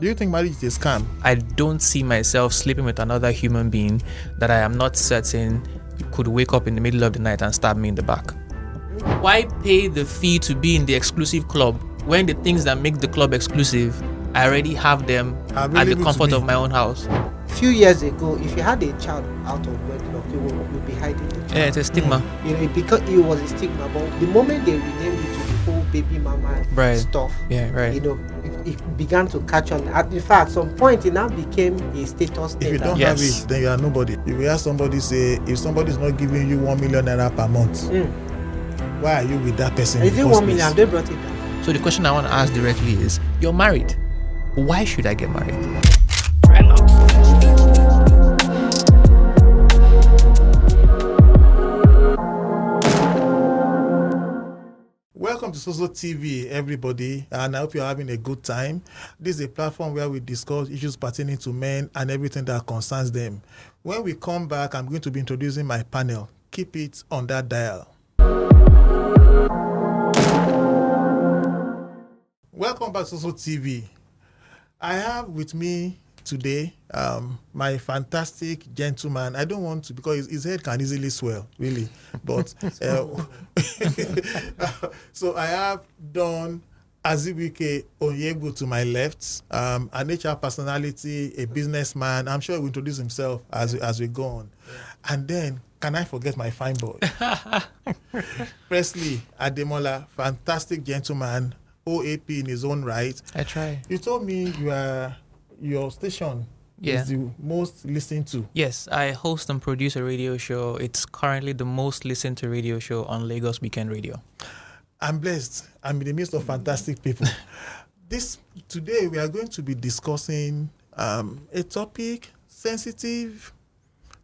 Do you think marriage is a scam? I don't see myself sleeping with another human being that I am not certain could wake up in the middle of the night and stab me in the back. Why pay the fee to be in the exclusive club when the things that make the club exclusive, I already have them at the comfort of my own house? A few years ago, if you had a child out of wedlock, you would be hiding the child. Yeah, it's a stigma. Because it was a stigma. But the moment they renamed it to the whole baby mama stuff, it began to catch on. In fact, at some point, it now became a status thing. If you don't have it, then you are nobody. If you hear somebody say, if somebody is not giving you 1 million naira per month, why are you with that person? Is it 1 million? They brought it down. So the question I want to ask directly is, you're married. Why should I get married? Welcome to Soso TV, everybody, and I hope you're having a good time. This is a platform where we discuss issues pertaining to men and everything that concerns them. When we come back, I'm going to be introducing my panel. Keep it on that dial. Welcome back to Soso TV. I have with me today my fantastic gentleman. I don't want to, because his head can easily swell, really. But so I have Don Aziwike Onyegu to my left, an HR personality, a businessman. I'm sure he will introduce himself as we go on. And then, can I forget my fine boy? Presley Ademola, fantastic gentleman, OAP in his own right. I try. You told me your station is the most listened to. Yes, I host and produce a radio show. It's currently the most listened to radio show on Lagos Weekend Radio. I'm blessed. I'm in the midst of fantastic people. Today we are going to be discussing a topic sensitive,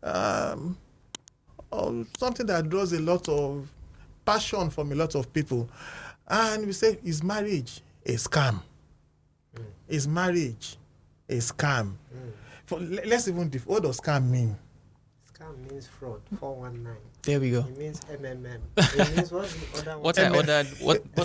or something that draws a lot of passion from a lot of people. And we say, is marriage a scam? Is marriage a scam? Let's even what does scam mean? Scam means fraud, 419. There we go. It means MMM. It means what's the other one? What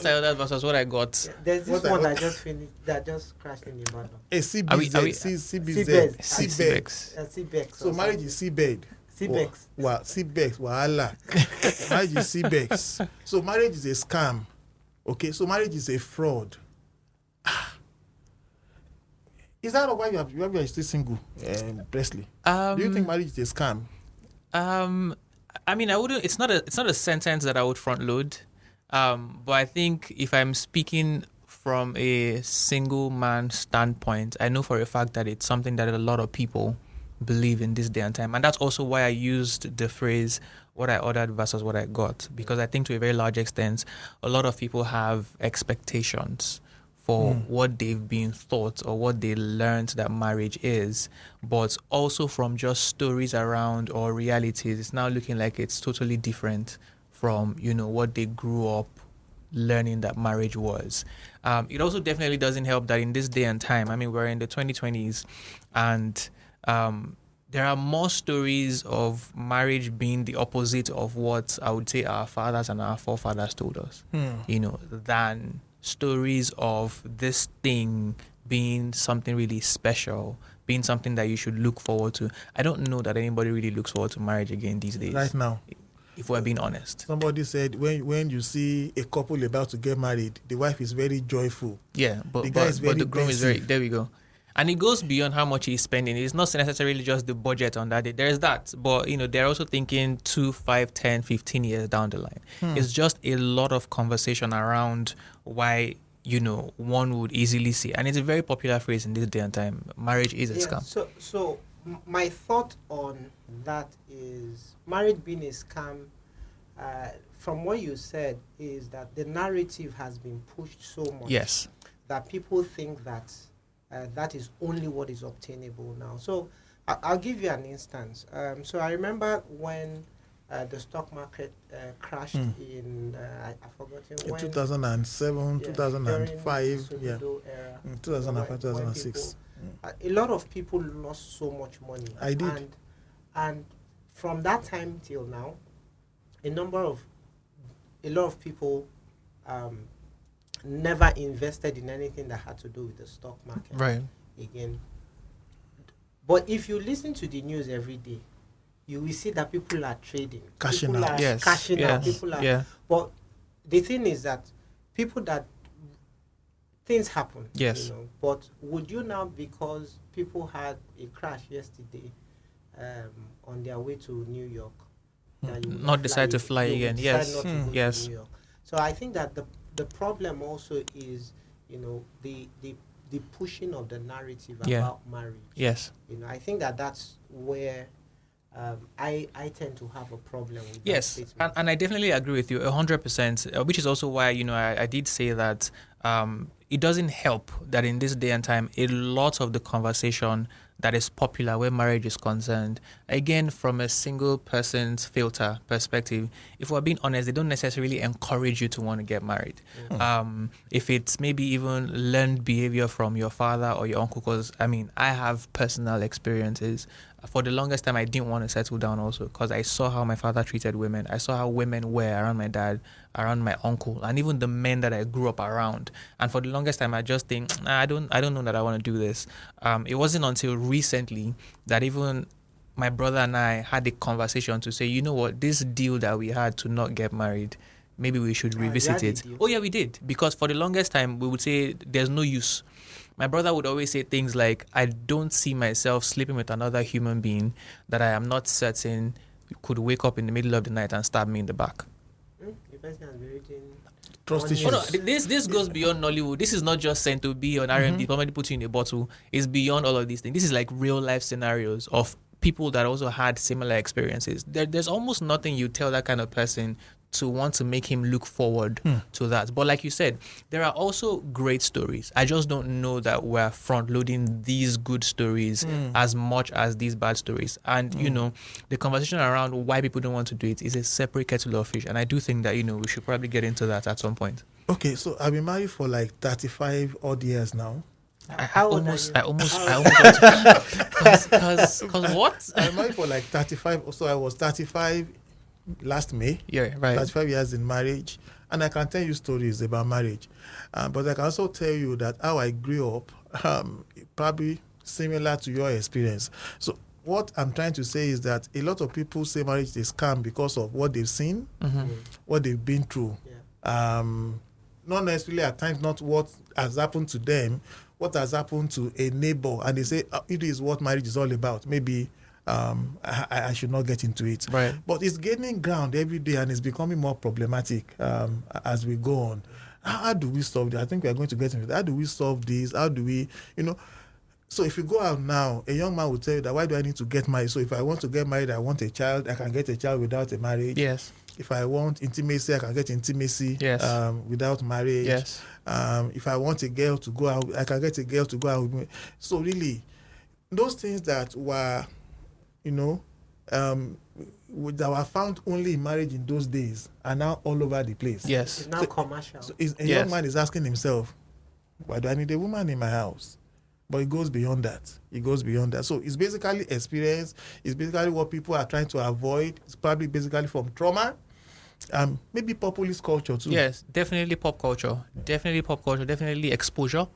I ordered versus what I got. Yeah, there's this one that just finished, that just crashed in the bottom. A CBZ. CBEX. So marriage is CBED. CBEX. Wow, CBEX. Wahala. Marriage is CBEX. So marriage is a scam. Okay, so marriage is a fraud. Is that why you are still single, Presley? Do you think marriage is a scam? I mean, I wouldn't. It's not a sentence that I would front load. But I think if I'm speaking from a single man standpoint, I know for a fact that it's something that a lot of people believe in this day and time, and that's also why I used the phrase "what I ordered versus what I got," because I think to a very large extent, a lot of people have expectations for what they've been taught or what they learned that marriage is, but also from just stories around or realities, it's now looking like it's totally different from, what they grew up learning that marriage was. It also definitely doesn't help that in this day and time, I mean, we're in the 2020s, and there are more stories of marriage being the opposite of what I would say our fathers and our forefathers told us, than stories of this thing being something really special, being something that you should look forward to. I don't know that anybody really looks forward to marriage again these days. Right now. If we're being honest. Somebody said when you see a couple about to get married, the wife is very joyful. Yeah, but the guy is very the groom is very, there we go. And it goes beyond how much he's spending. It's not necessarily just the budget on that day. There's that. But, they're also thinking 2, 5, 10, 15 years down the line. It's just a lot of conversation around why, one would easily say. And it's a very popular phrase in this day and time. Marriage is a scam. So my thought on that is marriage being a scam, from what you said, is that the narrative has been pushed so much. Yes. That people think that that is only what is obtainable now. So I'll give you an instance. So I remember when the stock market crashed in, I forgot when. 2007, 2005, era, 2005, 2006. A lot of people lost so much money. I did. And from that time till now, a lot of people never invested in anything that had to do with the stock market. Right. again. But if you listen to the news every day, you will see that people are trading, Cashing people out. are Yes, cashing out, yes, people are. yeah. But the thing is that people that things happen, Yes. you know. But would you now, because people had a crash yesterday on their way to New York, that you would Not decide to fly you would again. decide Yes. not to go Yes. to New York. So I think that the problem also is, you know, the pushing of the narrative Yeah. about marriage. Yes. You know, I think that that's where I tend to have a problem with that Yes, statement. and I definitely agree with you 100%. Which is also why I did say that it doesn't help that in this day and time a lot of the conversation that is popular where marriage is concerned, again from a single person's filter perspective, if we're being honest, they don't necessarily encourage you to want to get married. If it's maybe even learned behavior from your father or your uncle, because I have personal experiences. For the longest time, I didn't want to settle down also because I saw how my father treated women. I saw how women were around my dad, around my uncle, and even the men that I grew up around. And for the longest time, I just think, I don't know that I want to do this. It wasn't until recently that even my brother and I had a conversation to say, you know what, this deal that we had to not get married, maybe we should revisit it. Oh yeah, we did. Because for the longest time, we would say there's no use. My brother would always say things like, I don't see myself sleeping with another human being that I am not certain could wake up in the middle of the night and stab me in the back. The person has been written. Trust Onions. issues. Oh, no, this goes beyond Nollywood. This is not just sent to be on R&B. Somebody put you in a bottle. It's beyond all of these things. This is like real life scenarios of people that also had similar experiences. There's almost nothing you tell that kind of person to want to make him look forward to that. But like you said, there are also great stories. I just don't know that we're front loading these good stories as much as these bad stories. And the conversation around why people don't want to do it is a separate kettle of fish. And I do think that we should probably get into that at some point. Okay, so I've been married for like 35 odd years now. How old are you? I almost because what? I'm married for like 35. So I was 35 last May. Yeah, right. 35 years in marriage. And I can tell you stories about marriage. But I can also tell you that how I grew up, probably similar to your experience. So what I'm trying to say is that a lot of people say marriage is scam because of what they've seen, what they've been through. Yeah. Not necessarily at times not what has happened to them, what has happened to a neighbor. And they say, it is what marriage is all about. Maybe I should not get into it. Right. But it's gaining ground every day and it's becoming more problematic as we go on. How do we solve this? I think we are going to get into it. How do we solve this? How do we, so if you go out now, a young man will tell you that why do I need to get married? So if I want to get married, I want a child, I can get a child without a marriage. Yes. If I want intimacy, I can get intimacy without marriage. Yes. If I want a girl to go out, I can get a girl to go out with me. So really, those things that were that were found only in marriage in those days are now all over the place. Yes. It's now commercial. So a young man is asking himself, why do I need a woman in my house? But it goes beyond that. It goes beyond that. So it's basically experience. It's basically what people are trying to avoid. It's probably basically from trauma. Maybe populist culture too. Yes, definitely pop culture. Definitely exposure.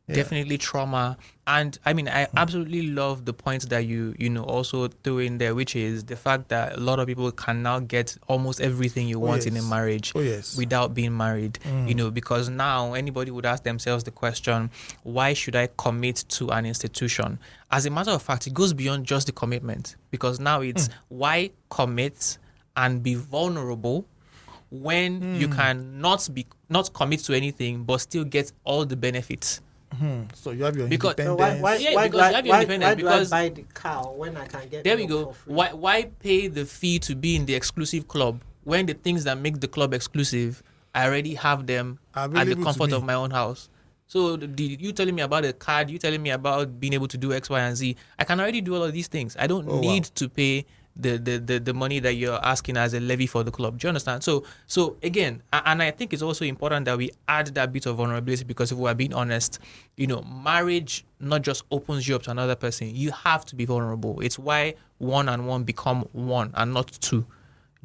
Yeah. Definitely trauma. And I absolutely love the point that you also threw in there, which is the fact that a lot of people can now get almost everything you want in a marriage without being married. Because now anybody would ask themselves the question, why should I commit to an institution? As a matter of fact, it goes beyond just the commitment, because now it's why commit and be vulnerable when you can not commit to anything but still get all the benefits. So you have your independence. So why do I buy the cow when I can get there we go. Why pay the fee to be in the exclusive club when the things that make the club exclusive, I already have them at the comfort of my own house? So you telling me about a card, you telling me about being able to do X, Y, and Z. I can already do all of these things. I don't need to pay the money that you're asking as a levy for the club. Do you understand? So again, and I think it's also important that we add that bit of vulnerability, because if we're being honest, marriage not just opens you up to another person. You have to be vulnerable. It's why one and one become one and not two.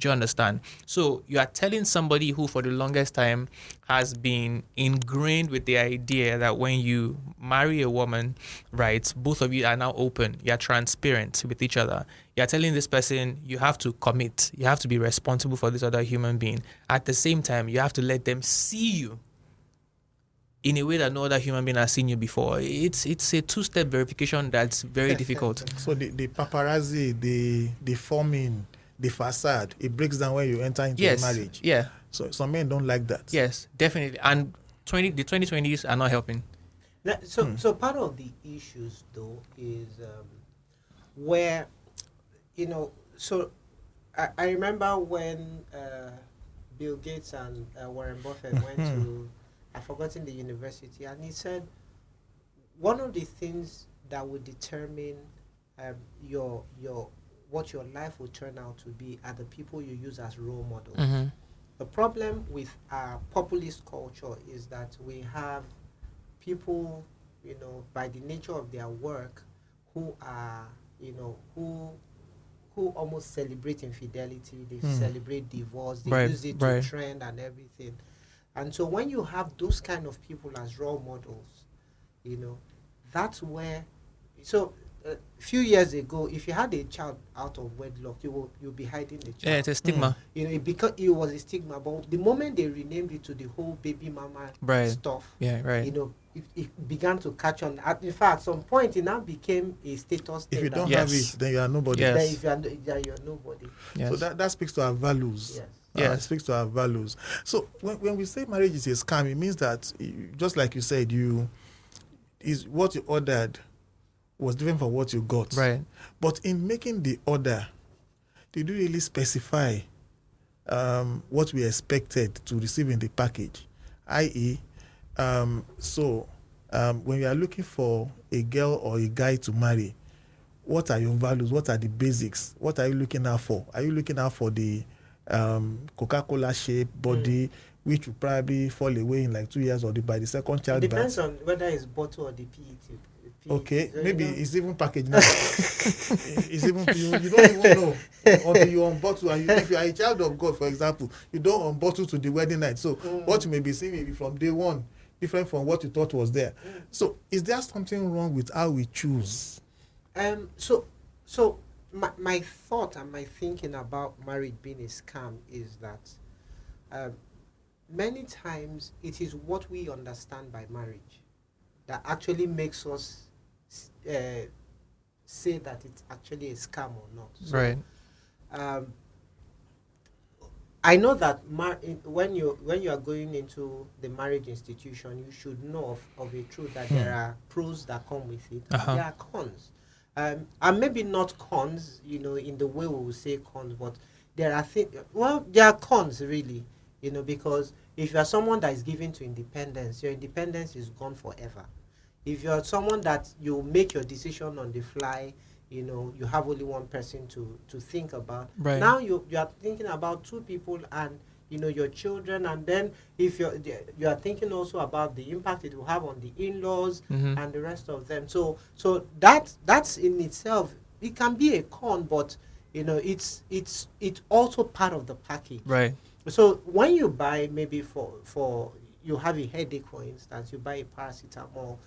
Do you understand? So you are telling somebody who for the longest time has been ingrained with the idea that when you marry a woman, right, both of you are now open, you're transparent with each other. You're telling this person you have to commit, you have to be responsible for this other human being. At the same time, you have to let them see you in a way that no other human being has seen you before. It's a two-step verification that's very difficult. So the paparazzi, the forming, the facade, it breaks down when you enter into a marriage. Yeah. So some men don't like that. Yes, definitely. And the 2020s are not helping. So part of the issues though is where, so I remember when Bill Gates and Warren Buffett went to, I've forgotten the university, and he said one of the things that would determine what your life will turn out to be are the people you use as role models. Mm-hmm. The problem with our populist culture is that we have people, by the nature of their work, who are, who almost celebrate infidelity, they celebrate divorce, they use it to trend and everything. And so when you have those kind of people as role models, that's where, so a few years ago, if you had a child out of wedlock, you'll be hiding the child. Yeah, it's a stigma. Because it was a stigma. But the moment they renamed it to the whole baby mama stuff, it began to catch on. In fact, at some point, it now became a status. If you don't have it, then you are nobody. Yes. Then if you're nobody. Yes. So that speaks to our values. Yes. It speaks to our values. So when we say marriage is a scam, it means that, just like you said, what you ordered was different from what you got. Right. But in making the order, did you really specify what we expected to receive in the package? I.e., when you are looking for a girl or a guy to marry, what are your values? What are the basics? What are you looking out for? Are you looking out for the Coca-Cola shaped body, which will probably fall away in like 2 years, or by the second child? It depends on whether it's bottle or the PET. Okay, maybe it's even packaged now. It's even you don't even know until you unbottle. And if you are a child of God, for example, you don't unbottle to the wedding night. So what you may be seeing may be from day one different from what you thought was there. So is there something wrong with how we choose? So my thought and my thinking about marriage being a scam is that many times it is what we understand by marriage that actually makes us say that it's actually a scam or not. So, right. I know that when you are going into the marriage institution, you should know of a truth that there are pros that come with it. There are cons, and maybe not cons, in the way we will say cons, but there are there are cons really, because if you are someone that is given to independence, your independence is gone forever. If you're someone that you make your decision on the fly, you have only one person to think about. Right. Now you are thinking about two people and your children, and then if you are thinking also about the impact it will have on the in-laws and the rest of them. So that's in itself, it can be a con, but it's also part of the package. Right. So when you buy, maybe for you have a headache, for instance, you buy a paracetamol.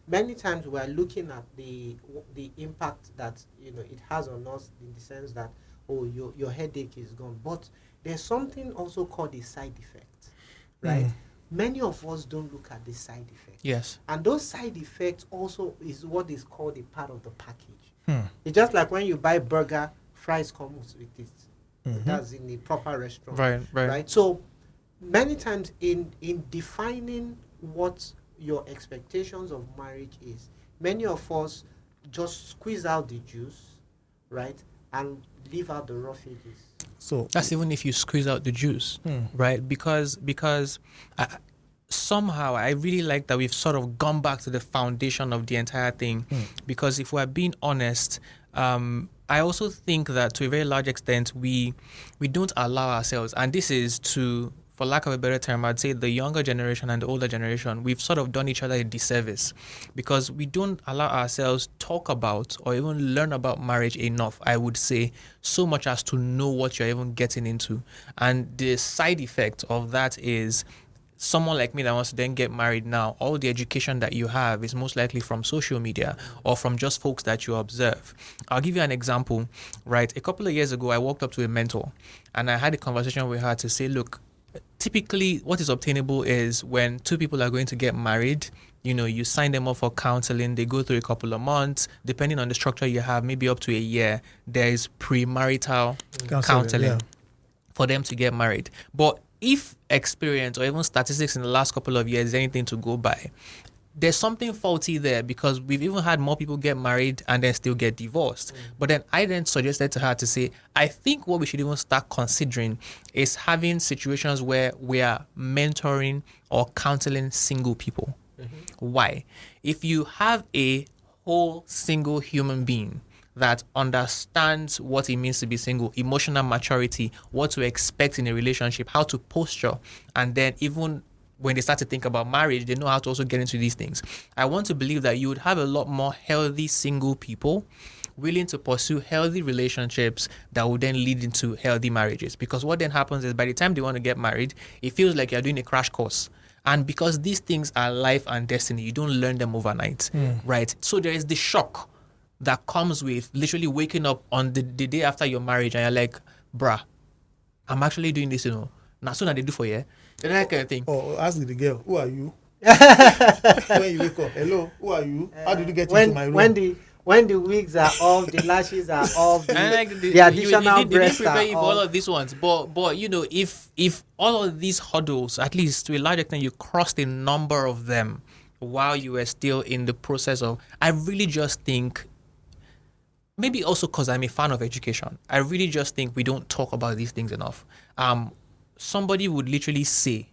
Many times we are looking at the impact that it has on us, in the sense that your headache is gone, but there's something also called a side effect, right? Many of us don't look at the side effect. Yes. And those side effects also is what is called a part of the package. It's just like when you buy burger, fries comes with it. That's in the proper restaurant. Right. So many times in defining what your expectations of marriage is, many of us just squeeze out the juice, right, and leave out the raw edges. So that's even if you squeeze out the juice, right? Because somehow I really like that we've sort of gone back to the foundation of the entire thing. Because if we're being honest, I also think that to a very large extent we don't allow ourselves, and this is for lack of a better term, I'd say the younger generation and the older generation, we've sort of done each other a disservice because we don't allow ourselves talk about or even learn about marriage enough, I would say, so much as to know what you're even getting into. And the side effect of that is someone like me that wants to then get married now, all the education that you have is most likely from social media or from just folks that you observe. I'll give you an example, right? A couple of years ago, I walked up to a mentor and I had a conversation with her to say, look, typically what is obtainable is when two people are going to get married, you sign them up for counseling, they go through a couple of months, depending on the structure you have, maybe up to a year, there is premarital counseling for them to get married. But if experience or even statistics in the last couple of years is anything to go by, there's something faulty there because we've even had more people get married and then still get divorced. But then I then suggested to her to say, I think what we should even start considering is having situations where we are mentoring or counseling single people. Why? If you have a whole single human being that understands what it means to be single, emotional maturity, what to expect in a relationship, how to posture, and then even when they start to think about marriage, they know how to also get into these things. I want to believe that you would have a lot more healthy single people willing to pursue healthy relationships that will then lead into healthy marriages. Because what then happens is by the time they want to get married, it feels like you're doing a crash course. And because these things are life and destiny, you don't learn them overnight, right? So there is the shock that comes with literally waking up on the day after your marriage and you're like, bruh, I'm actually doing this, Now soon as they do for you, and that kind of thing. Or ask the girl, who are you? When you wake up, hello, who are you? How did you get into my room? When the wigs are off, the lashes are off, the additional breasts are prepare you for all off. of these ones. But if all of these hurdles, at least to a large extent, you crossed a number of them while you were still in the process of, I really just think, maybe also because I'm a fan of education, I really just think we don't talk about these things enough. Somebody would literally say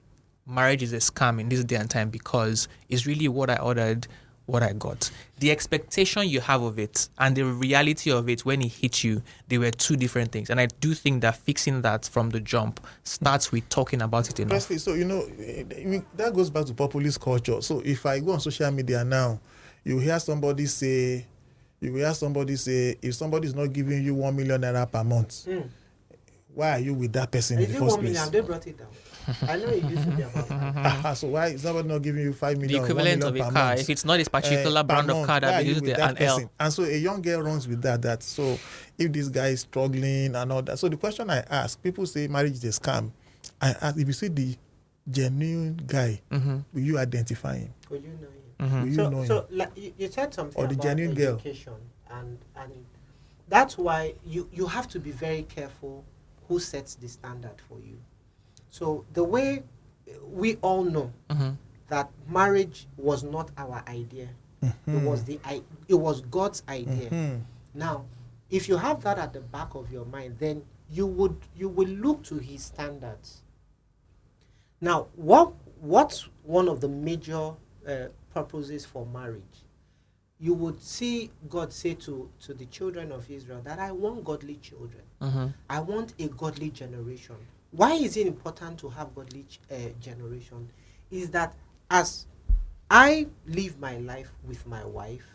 marriage is a scam in this day and time because it's really what I ordered, what I got. The expectation you have of it and the reality of it when it hits you, they were two different things. And I do think that fixing that from the jump starts with talking about it enough. Firstly, so, that goes back to populist culture. So if I go on social media now, you hear somebody say, if somebody is not giving you 1 million naira per month, why are you with that person in the first place? Have they brought it down? I know it used to be about that. So why is somebody not giving you 5 million? The equivalent of a car, month, if it's not a particular brand of car that they use an L. And so a young girl runs with that. So if this guy is struggling and all that. So the question I ask, people say marriage is a scam. I ask, if you see the genuine guy, will you identify him? Will you know him? Will you know him? So like you said something or the about genuine education, and that's why you have to be very careful who sets the standard for you. So the way we all know that marriage was not our idea, it was God's idea. Now, if you have that at the back of your mind, then you will look to His standards. Now, what's one of the major purposes for marriage? You would see God say to the children of Israel that I want godly children. I want a godly generation. Why is it important to have godly generation? Is that as I live my life with my wife,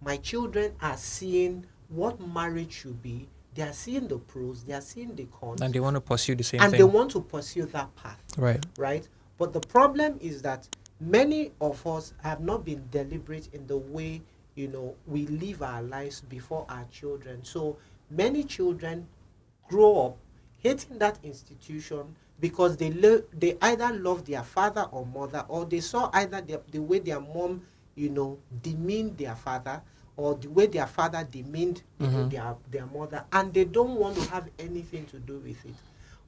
my children are seeing what marriage should be. They are seeing the pros, they are seeing the cons. And they want to pursue the same thing. And they want to pursue that path. Right. But the problem is that many of us have not been deliberate in the way we live our lives before our children. So many children grow up hating that institution because they either love their father or mother, or they saw either the way their mom demeaned their father, or the way their father demeaned their mother, and they don't want to have anything to do with it.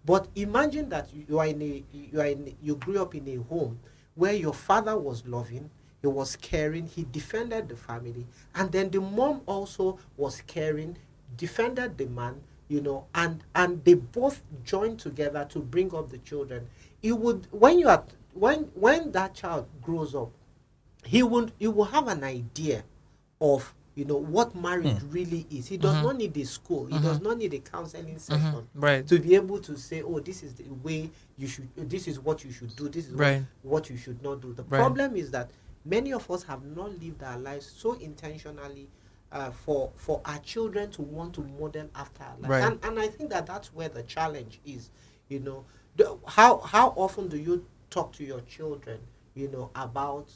But imagine that you grew up in a home where your father was loving, he was caring, he defended the family, and then the mom also was caring, defended the man, and they both joined together to bring up the children. It would when that child grows up, he will have an idea of what marriage really is. He does not need a school. He does not need a counseling session Right. to be able to say, oh, this is the way you should, this is what you should do, this is what you should not do. The problem is that many of us have not lived our lives so intentionally for our children to want to model after our lives. And I think that's where the challenge is. How often do you talk to your children, about,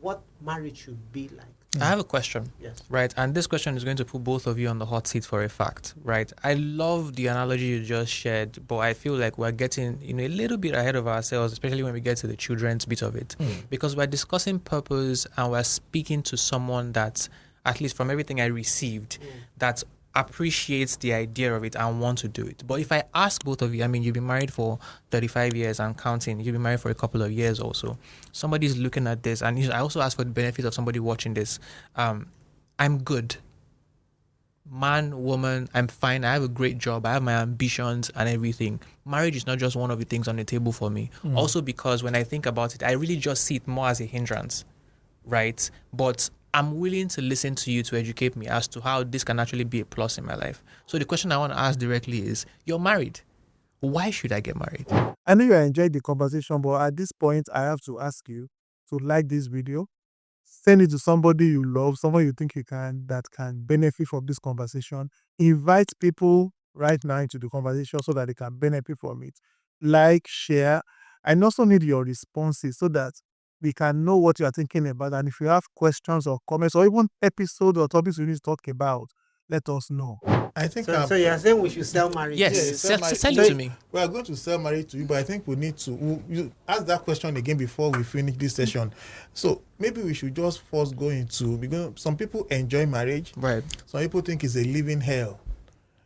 what marriage should be like? I have a question. Yes. Right. And this question is going to put both of you on the hot seat for a fact. Right. I love the analogy you just shared, but I feel like we're getting, a little bit ahead of ourselves, especially when we get to the children's bit of it. Because we're discussing purpose and we're speaking to someone that, at least from everything I received, that appreciates the idea of it and want to do it. But if I ask both of you, you've been married for 35 years and counting, you've been married for a couple of years also. Somebody's looking at this, and I also ask for the benefit of somebody watching this. I'm good. Man, woman, I'm fine. I have a great job. I have my ambitions and everything. Marriage is not just one of the things on the table for me. Also because when I think about it, I really just see it more as a hindrance, right? But I'm willing to listen to you to educate me as to how this can actually be a plus in my life. So the question I want to ask directly is, you're married. Why should I get married? I know you enjoyed the conversation, but at this point, I have to ask you to like this video, send it to somebody you love, someone you think that can benefit from this conversation. Invite people right now into the conversation so that they can benefit from it. Like, share. I also need your responses so that we can know what you are thinking about. And if you have questions or comments or even episodes or topics we need to talk about, let us know. I think so you're saying we should sell marriage? Yes, sell it to me. We are going to sell marriage to you, but I think we need to you ask that question again before we finish this session. So maybe we should just first go into, because some people enjoy marriage. Right. Some people think it's a living hell.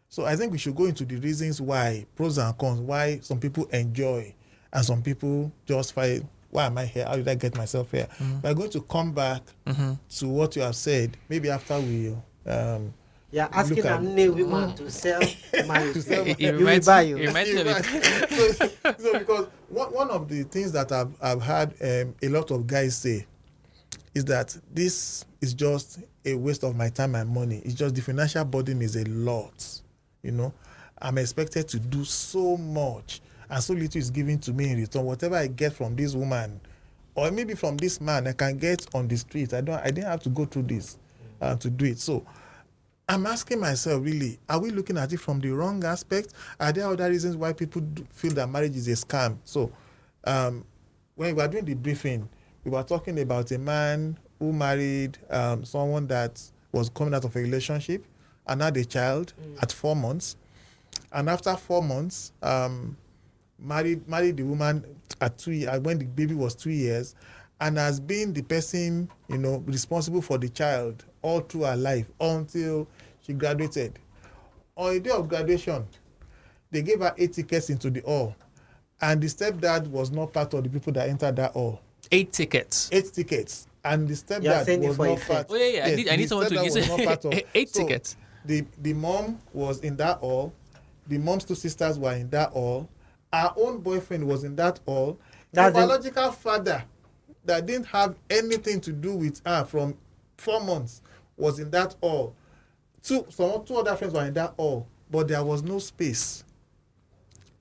So I think we should go into the reasons why, pros and cons, why some people enjoy and some people just find, why am I here? How did I get myself here? We're going to come back to what you have said, maybe after we asking a new woman to sell marriage. It reminds me of it. So because one of the things that I've had a lot of guys say is that this is just a waste of my time and money. It's just the financial burden is a lot. I'm expected to do so much, and so little is given to me in return. Whatever I get from this woman, or maybe from this man, I can get on the street. I didn't have to go through this to do it. So I'm asking myself, really, are we looking at it from the wrong aspect? Are there other reasons why people feel that marriage is a scam? So when we were doing the briefing, we were talking about a man who married someone that was coming out of a relationship and had a child at 4 months. And after 4 months, married the woman at 2 years, when the baby was 2 years, and has been the person, responsible for the child all through her life until she graduated. On the day of graduation, they gave her 8 tickets into the hall, and the stepdad was not part of the people that entered that hall. 8 tickets. 8 tickets, and the stepdad was not part. Oh yeah. Yes, I need someone to use it. 8 tickets. The mom was in that hall. The mom's 2 sisters were in that hall. Her own boyfriend was in that hall. The biological father that didn't have anything to do with her from 4 months was in that hall. Two other friends were in that hall, but there was no space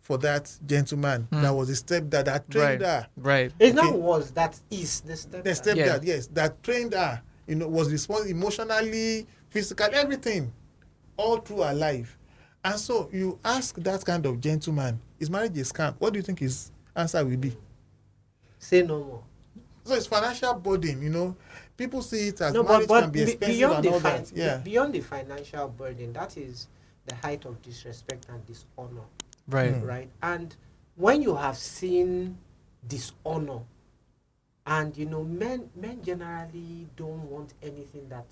for that gentleman. That was a stepdad that trained her. Right. It's not was, that is the stepdad. The stepdad, yes, that trained her, was responsible emotionally, physically, everything, all through her life. And so you ask that kind of gentleman, is marriage a scam? What do you think his answer will be? Say no more. So it's financial burden, People see it as marriage can be expensive and all that. Yeah. Beyond the financial burden, that is the height of disrespect and dishonor. Right. Right. And when you have seen dishonor, and men generally don't want anything that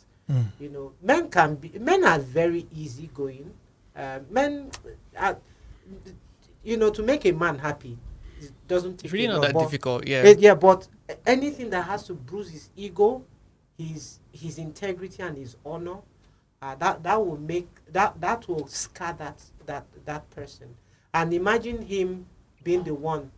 men are very easygoing. Men are, to make a man happy, it doesn't take. It's really not that difficult. But anything that has to bruise his ego, his integrity and his honor, that will make that will scar that person. And imagine him being the one,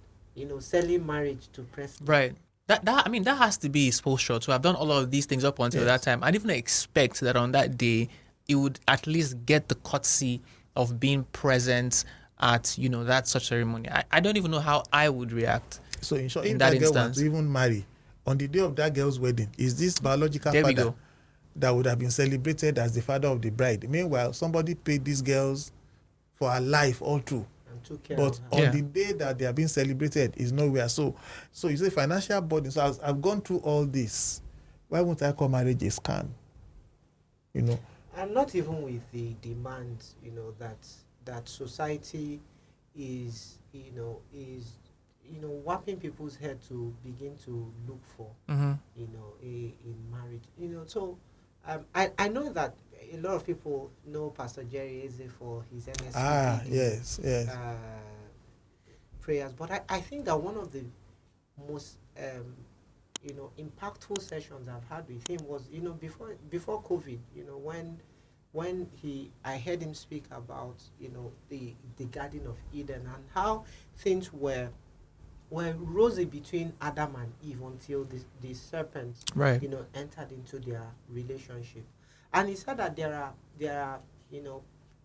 selling marriage to press. Right. that has to be his posture to have done all of these things up until that time. I'd even expect that on that day he would at least get the courtesy of being present at that such ceremony. I don't even know how I would react. So in short, if that that girl instance. wants to even marry on the day of that girl's wedding, is this biological There we father go. that would have been celebrated as the father of the bride? Meanwhile, somebody paid these girls for her life all through. And took care But of her. on the day that they are being celebrated is nowhere. So you say financial burden. So I've gone through all this. Why won't I call marriage a scam? And not even with the demands, that society is whapping people's head to begin to look for, Mm-hmm. in marriage. So I know that a lot of people know Pastor Jerry Eze for his MSc Yes. prayers, but I think that one of the most impactful sessions I've had with him was before COVID, when I heard him speak about the Garden of Eden and how things were rosy between Adam and Eve until the serpent Right. entered into their relationship. And he said that there are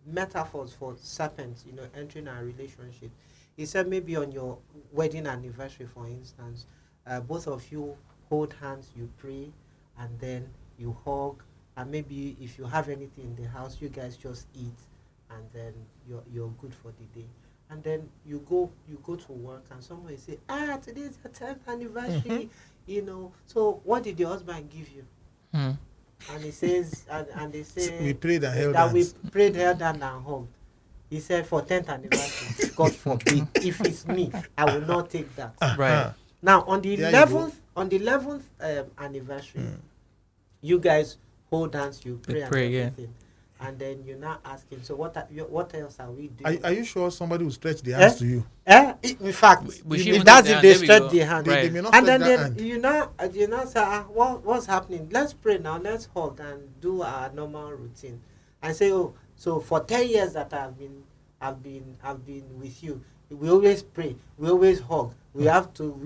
metaphors for serpents entering our relationship. He said maybe on your wedding anniversary, for instance, both of you hold hands, you pray, and then you hug, and maybe if you have anything in the house, you guys just eat, and then you're good for the day. And then you go to work, and somebody say, today's your 10th anniversary, So what did your husband give you? Mm. And he says, and they say We prayed and held that hands. we prayed, held hand, and hugged. He said, for 10th anniversary, God forbid, if it's me, I will not take that. Right. Now on the There you go. 11th anniversary, you guys hold hands, you pray, and pray, yeah. everything, and then you're now asking, so what else are we doing? Are you sure somebody will stretch their hands to you? In fact, We should if even that's take if the they hand, there we stretch go. their hand, Right. They may not and stretch then that hand. you now say, what's happening? Let's pray now. Let's hug and do our normal routine, and say, oh, so for 10 years that I've been with you, we always pray, we always hug, we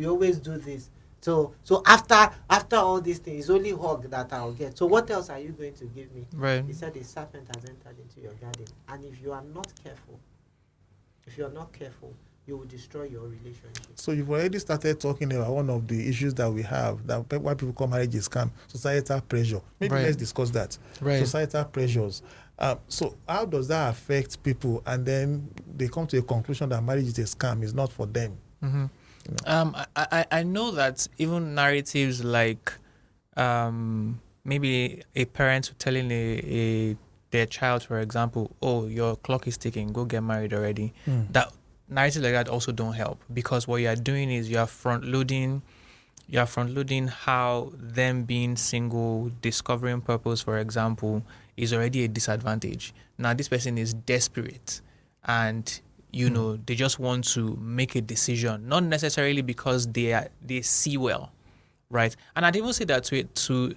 always do this. So after all these things, it's only hug that I'll get. So what else are you going to give me? Right. He said the serpent has entered into your garden, and if you are not careful, you will destroy your relationship. So you've already started talking about one of the issues that we have, that why people call marriage a scam, societal pressure. Maybe Right. let's discuss that. Right. Societal pressures. So how does that affect people? And then they come to a conclusion that marriage is a scam, is not for them. Mm-hmm. I know that even narratives like maybe a parent telling their child, for example, oh, your clock is ticking, go get married already. That narratives like that also don't help, because what you are doing is you are front loading how them being single, discovering purpose, for example, is already a disadvantage. Now this person is desperate, and they just want to make a decision, not necessarily because they see well, right? And I'd even say that to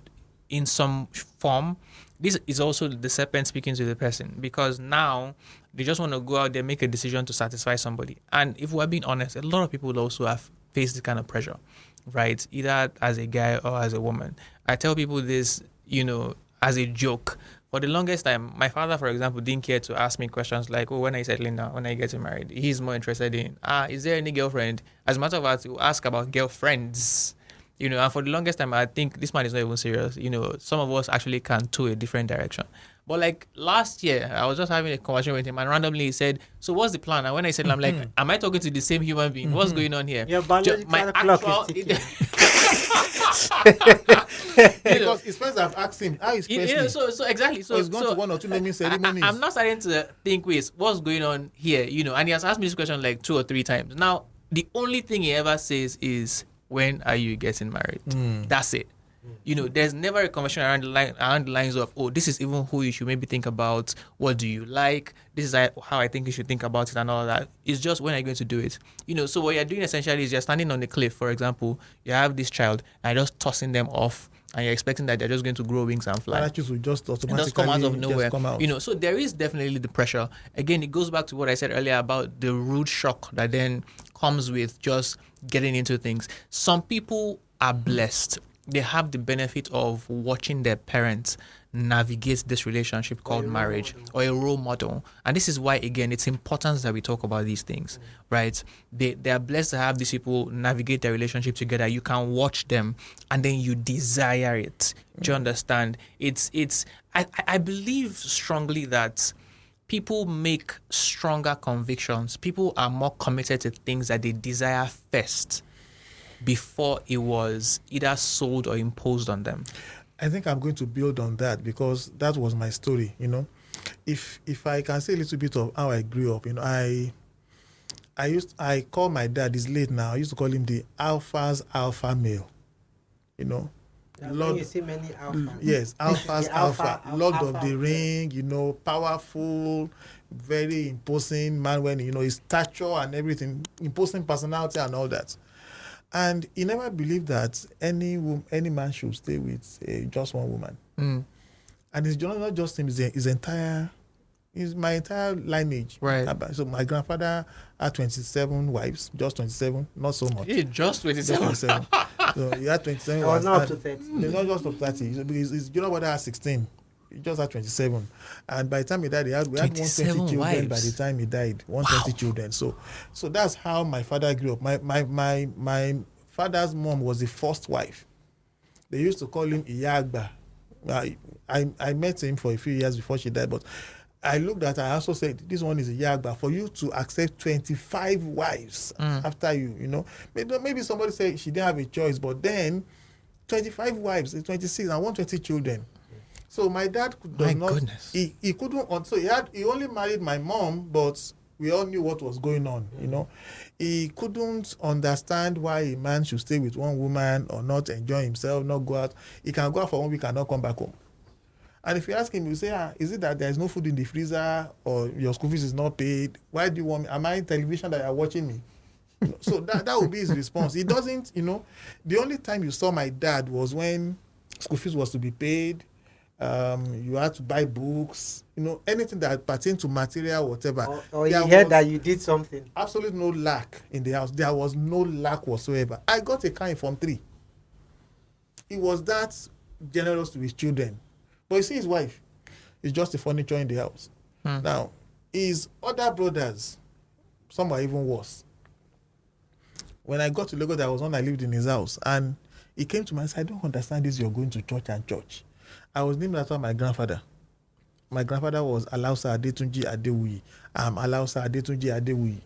in some form, this is also the serpent speaking to the person, because now they just want to go out there, make a decision to satisfy somebody. And if we're being honest, a lot of people also have faced this kind of pressure, right? Either as a guy or as a woman. I tell people this, as a joke. For the longest time, my father, for example, didn't care to ask me questions like, oh, when are you settling down? When are you getting married? He's more interested in, is there any girlfriend? As a matter of fact, he'll ask about girlfriends. And for the longest time, I think this man is not even serious. Some of us actually can tow a different direction. But like last year, I was just having a conversation with him, and randomly he said, so what's the plan? And when I said, I'm like, am I talking to the same human being? What's going on here? Your biological clock is ticking. Because his friends have asked him, how is Presley? So exactly. So he's gone to one or two naming ceremonies. I'm not starting to think, wait, what's going on here? And he has asked me this question like 2 or 3 times. Now, the only thing he ever says is, when are you getting married? That's it. There's never a conversation around the lines of, oh, this is even who you should maybe think about. What do you like? This is how I think you should think about it and all that. It's just, when are you going to do it? So what you're doing essentially is you're standing on the cliff, for example. You have this child and you're just tossing them off, and you're expecting that they're just going to grow wings and fly. Parachutes will just automatically just come out of nowhere. come out. So there is definitely the pressure. Again, it goes back to what I said earlier about the rude shock that then comes with just getting into things. Some people are blessed. They have the benefit of watching their parents navigate this relationship called marriage, or a role model. And this is why, again, it's important that we talk about these things, right? They are blessed to have these people navigate their relationship together. You can watch them and then you desire it. Do you understand? I believe strongly that people make stronger convictions. People are more committed to things that they desire first before it was either sold or imposed on them. I think I'm going to build on that because that was my story, If I can say a little bit of how I grew up, I call my dad, he's late now, I used to call him the alpha's alpha male, Lord, you see many alpha. Yes, alpha's alpha, Lord alpha of the Ring, powerful, very imposing man when, his stature and everything, imposing personality and all that. And he never believed that any man should stay with just one woman. And it's not just him; it's my entire lineage. Right. So my grandfather had 27 wives, just 27, not so much. Yeah, just 27. Just 27. So he had 27 I wives. was not up to 30. Not just up to 30. His brother had 16. He just had 27. And by the time he died, we had 120 children. wives. By the time he died, 120 children. So that's how my father grew up. My father's mom was the first wife. They used to call him Iyagba. I met him for a few years before she died, but I looked at her, I also said, this one is Iyagba. For you to accept 25 wives after you, maybe somebody said she didn't have a choice, but then 25 wives, 26, and 120 children. So my dad Goodness. He couldn't, so he only married my mom, but we all knew what was going on, He couldn't understand why a man should stay with one woman or not enjoy himself, not go out. He can go out for 1 week and not come back home. And if you ask him, you say, is it that there is no food in the freezer or your school fees is not paid? Why do you want me? Am I in television that you are watching me? So that would be his response. He doesn't, the only time you saw my dad was when school fees was to be paid. You had to buy books, anything that pertained to material, whatever. Or you heard that you did something. Absolutely no lack in the house. There was no lack whatsoever. I got a car in Form 3. He was that generous to his children. But you see his wife is just the furniture in the house. Now, his other brothers, some are even worse. When I got to Lagos, there was one I lived in his house. And he came to me and said, I don't understand this, you're going to church and church. I was named after my grandfather. My grandfather was Alausa Adetunji Adewuyi. I'm Alausa Adetunji Adewuyi.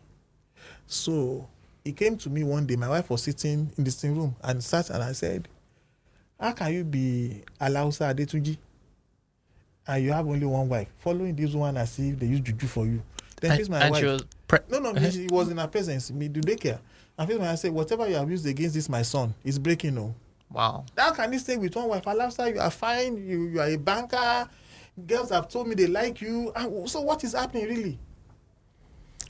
So he came to me one day. My wife was sitting in the same room and sat, and I said, how can you be Alausa Adetunji and you have only one wife, following this one as if they use juju for you? Then face my wife. She was he was in her presence. Me do they care? And face my wife said, whatever you have used against this, my son, is breaking. No. Wow. How can you stay with one wife? Alausa, you are fine. You are a banker. Girls have told me they like you. And so what is happening really?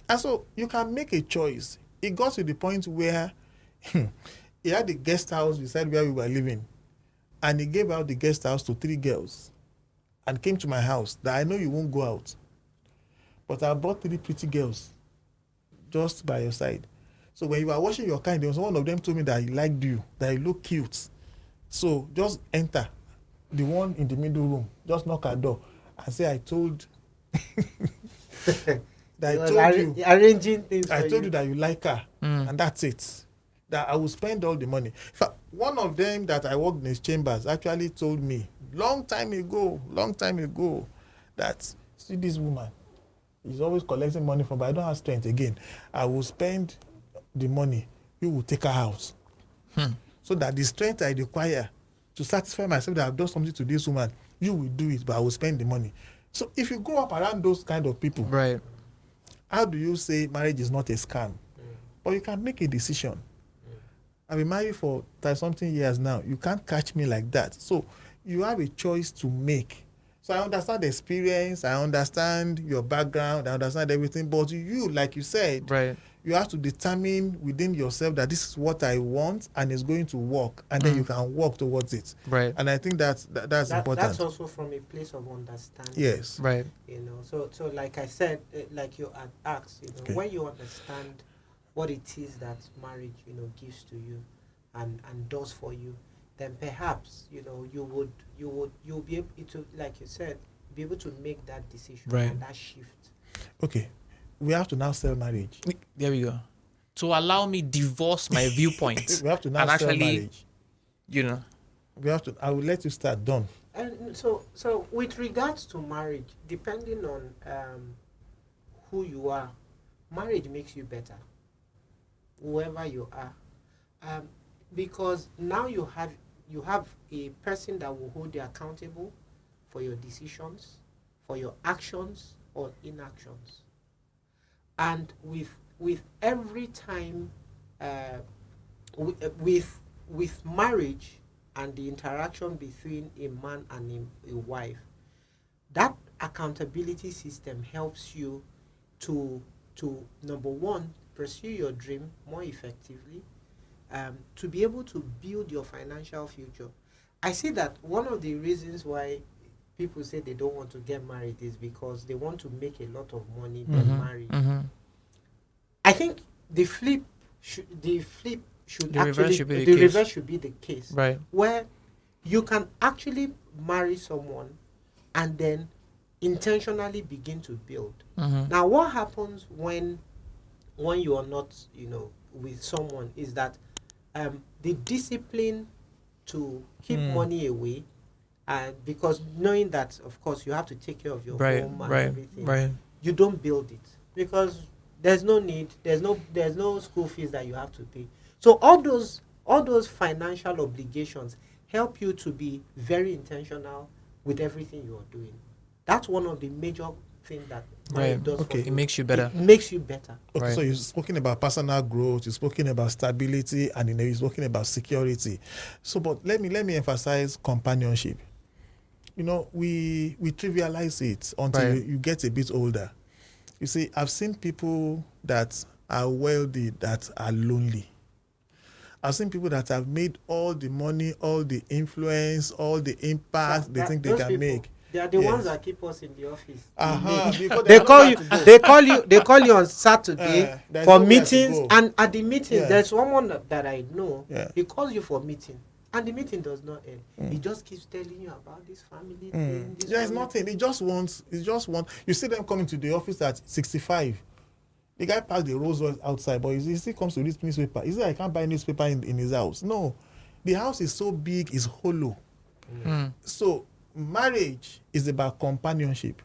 And so you can make a choice. It got to the point where he had the guest house beside where we were living. And he gave out the guest house to 3 girls. And came to my house that I know you won't go out. But I brought 3 pretty girls just by your side. So when you were washing your car, there was one of them told me that he liked you, that you look cute. So just enter the one in the middle room. Just knock at the door and say, I told that I told you arranging things. I told you that you like her, and that's it. That I will spend all the money. In fact, one of them that I worked in his chambers actually told me long time ago, that see this woman, he's always collecting money from, but I don't have strength again. I will spend the money, you will take her out. So that the strength I require to satisfy myself that I've done something to this woman, you will do it, but I will spend the money. So if you go up around those kind of people, right, how do you say marriage is not a scam? But you can make a decision. I've been married for 30-something years now. You can't catch me like that. So you have a choice to make. So I understand the experience, I understand your background, I understand everything, but you, like you said, right, you have to determine within yourself that this is what I want and it's going to work, and then you can work towards it. Right. And I think that's important. That's also from a place of understanding. Yes. Right. So like I said, like you had asked, Okay. when you understand what it is that marriage, gives to you, and does for you, then perhaps you'll be able to, like you said, be able to make that decision Right. and that shift. Okay, we have to now sell marriage. There we go. To allow me divorce my viewpoint. We have to now and sell actually, marriage. We have to. I will let you start. Done. And so with regards to marriage, depending on who you are, marriage makes you better, whoever you are, because now you have a person that will hold you accountable for your decisions, for your actions or inactions. And with every time, with marriage and the interaction between a man and a wife, that accountability system helps you to number one, pursue your dream more effectively, to be able to build your financial future. I see that one of the reasons why people say they don't want to get married is because they want to make a lot of money then marry. I think the reverse should be the case, Right. where you can actually marry someone and then intentionally begin to build. Now, what happens when you are not, with someone is that the discipline to keep money away, and because knowing that, of course, you have to take care of your home and everything, you don't build it because there's no need, there's no school fees that you have to pay. So all those financial obligations help you to be very intentional with everything you are doing. That's one of the major things that marriage does for you. It makes you better. It makes you better. Okay, so you've spoken about personal growth, you've spoken about stability, and you've spoken about security. So, but let me emphasize companionship. We trivialize it until you get a bit older. You see, I've seen people that are wealthy that are lonely. I've seen people that have made all the money, all the influence, all the impact they think they can people, make. They are the ones that keep us in the office. They call you on Saturday for meetings, and at the meetings there's someone that I know. He calls you for meeting, and the meeting does not end. He just keeps telling you about this family thing. There's nothing. He just wants. You see them coming to the office at 65. The guy parked the Rolls Royce outside, but he still comes to this newspaper. He said, I can't buy newspaper in his house. No, the house is so big, it's hollow. So marriage is about companionship.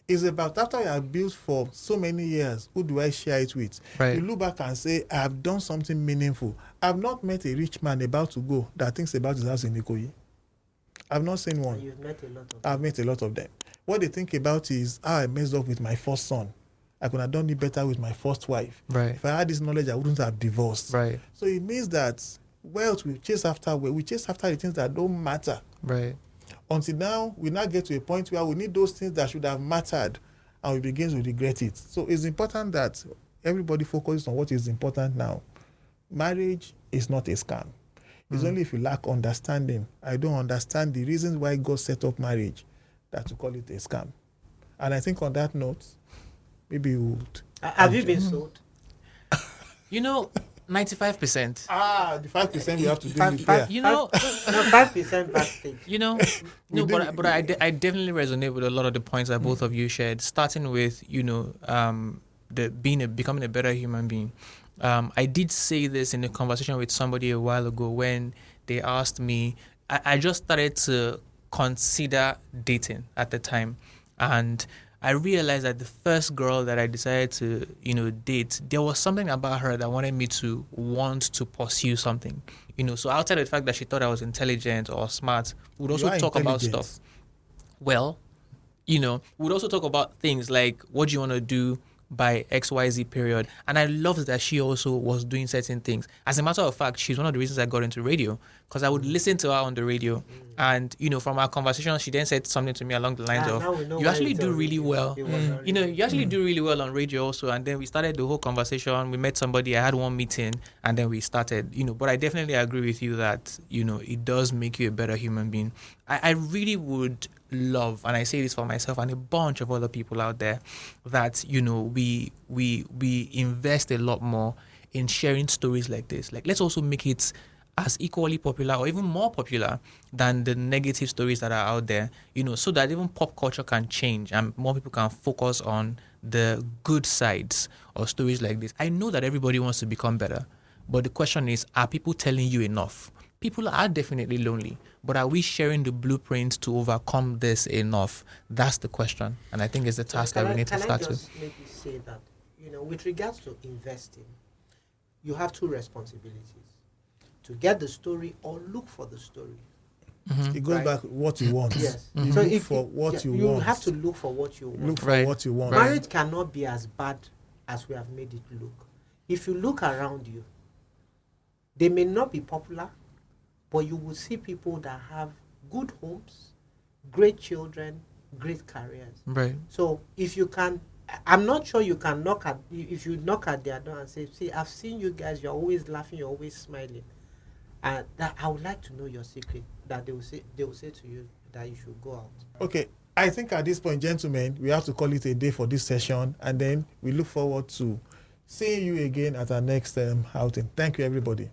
It's about after you have built for so many years, who do I share it with? Right. You look back and say, I have done something meaningful. I've not met a rich man about to go that thinks about his house in Ikoyi. I've not seen one. You've met a lot of them. I've met a lot of them. What they think about is how I messed up with my first son. I could have done it better with my first wife. Right. If I had this knowledge, I wouldn't have divorced. Right. So it means that wealth we chase after the things that don't matter. Right. Until now, we now get to a point where we need those things that should have mattered, and we begin to regret it. So it's important that everybody focuses on what is important now. Marriage is not a scam. It's only if you lack understanding. I don't understand the reasons why God set up marriage that to call it a scam. And I think on that note, maybe you would. Have you been sold? 95%. The 5% you have to do with Five- there. No, 5% backstage. But I definitely resonate with a lot of the points that both of you shared, starting with, becoming a better human being. I did say this in a conversation with somebody a while ago when they asked me, I just started to consider dating at the time. And I realized that the first girl that I decided to, date, there was something about her that wanted me to want to pursue something. So outside of the fact that she thought I was intelligent or smart, we'd also talk about stuff. Well, we'd also talk about things like, what do you want to do by XYZ period? And I loved that she also was doing certain things. As a matter of fact, she's one of the reasons I got into radio, because I would listen to her on the radio. And, from our conversation, she then said something to me along the lines of, you actually do really well. You actually do really well on radio also. And then we started the whole conversation. We met somebody, I had one meeting, and then we started, but I definitely agree with you that, it does make you a better human being. I really would love, and I say this for myself and a bunch of other people out there, that we invest a lot more in sharing stories like this. Like, let's also make it as equally popular or even more popular than the negative stories that are out there, so that even pop culture can change and more people can focus on the good sides of stories like this. I know that everybody wants to become better, but the question is, are people telling you enough? People are definitely lonely, but are we sharing the blueprints to overcome this enough? That's the question, and I think it's the task that we need to start with. Can I just maybe say that, with regards to investing, you have two responsibilities: to get the story or look for the story. Mm-hmm. It goes back what you want. Yes. You So look for what you want. You have to look for what you want. Look for Right. what you want. Right. Marriage cannot be as bad as we have made it look. If you look around you, they may not be popular, but you will see people that have good homes, great children, great careers. Right. So if you can, I'm not sure you can if you knock at their door and say, see, I've seen you guys, you're always laughing, you're always smiling. And that I would like to know your secret, that they will say to you that you should go out. Okay, I think at this point, gentlemen, we have to call it a day for this session, and then we look forward to seeing you again at our next outing. Thank you, everybody.